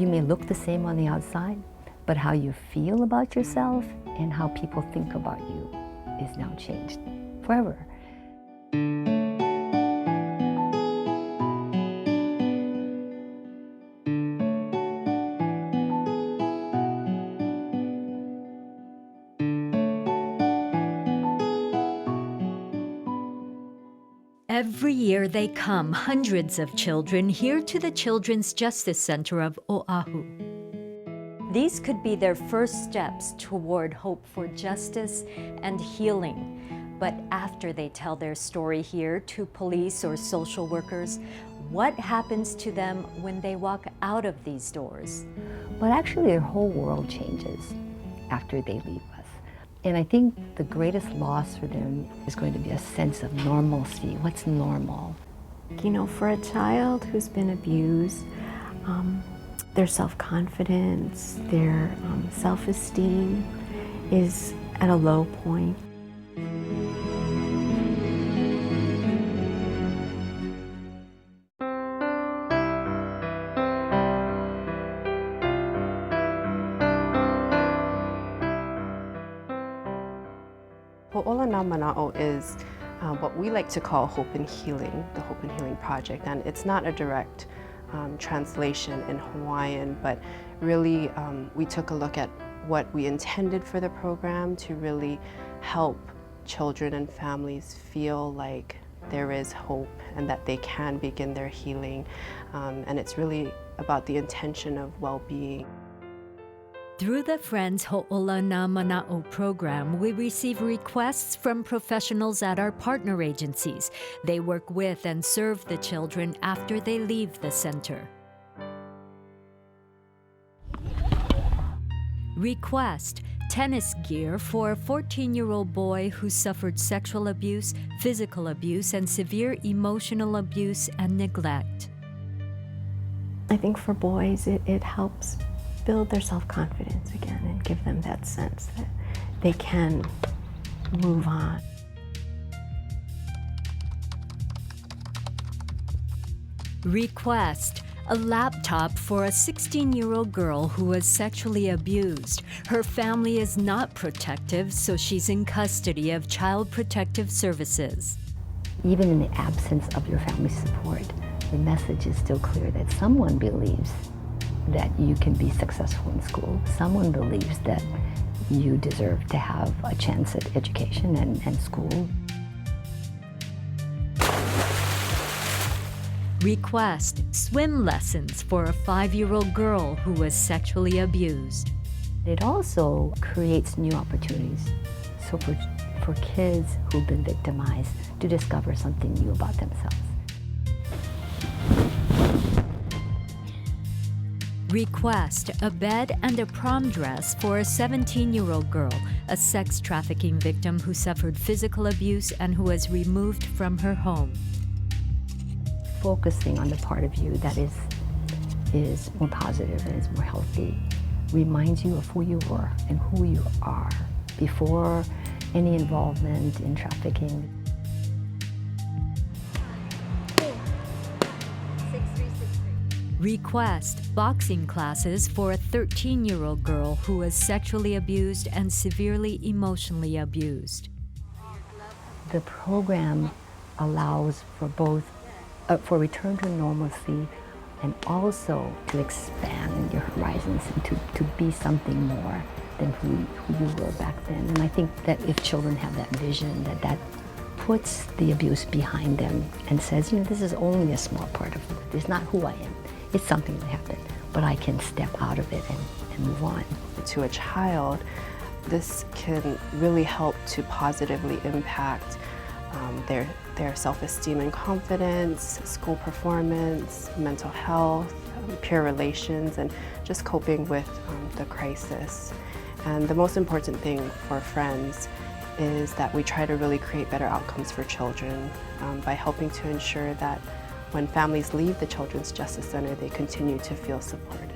may look the same on the outside, but how you feel about yourself and how people think about you is now changed forever. Every year they come, hundreds of children, here to the Children's Justice Center of Oahu. These could be their first steps toward hope for justice and healing. But after they tell their story here to police or social workers, what happens to them when they walk out of these doors? But actually their whole world changes after they leave us. And I think the greatest loss for them is going to be a sense of normalcy. What's normal? You know, for a child who's been abused, their self-confidence, their self-esteem is at a low point. Ho'olana Mana'o is what we like to call Hope and Healing, the Hope and Healing Project. And it's not a direct translation in Hawaiian, but really we took a look at what we intended for the program to really help children and families feel like there is hope and that they can begin their healing. And it's really about the intention of well-being. Through the Friends Ho'olana Mana'o program, we receive requests from professionals at our partner agencies. They work with and serve the children after they leave the center. Request: tennis gear for a 14-year-old boy who suffered sexual abuse, physical abuse, and severe emotional abuse and neglect. I think for boys, it helps build their self-confidence again and give them that sense that they can move on. Request: a laptop for a 16-year-old girl who was sexually abused. Her family is not protective, so she's in custody of Child Protective Services. Even in the absence of your family support, the message is still clear that someone believes that you can be successful in school. Someone believes that you deserve to have a chance at education and school. Request: swim lessons for a 5-year-old girl who was sexually abused. It also creates new opportunities. So for kids who've been victimized to discover something new about themselves. Request: a bed and a prom dress for a 17-year-old girl, a sex trafficking victim who suffered physical abuse and who was removed from her home. Focusing on the part of you that is more positive and is more healthy reminds you of who you were and who you are before any involvement in trafficking. Request: boxing classes for a 13-year-old girl who was sexually abused and severely emotionally abused. The program allows for both, for return to normalcy and also to expand your horizons and to be something more than who you were back then. And I think that if children have that vision, that puts the abuse behind them and says, you know, this is only a small part of me. It's not who I am. It's something that happened, but I can step out of it and move on. To a child, this can really help to positively impact their self-esteem and confidence, school performance, mental health, peer relations, and just coping with the crisis. And the most important thing for Friends is that we try to really create better outcomes for children by helping to ensure that when families leave the Children's Justice Center, they continue to feel supported.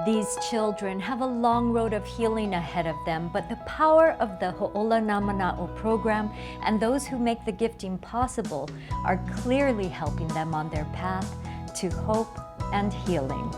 These children have a long road of healing ahead of them, but the power of the Ho'ola Na Mana'o program and those who make the gifting possible are clearly helping them on their path to hope and healing.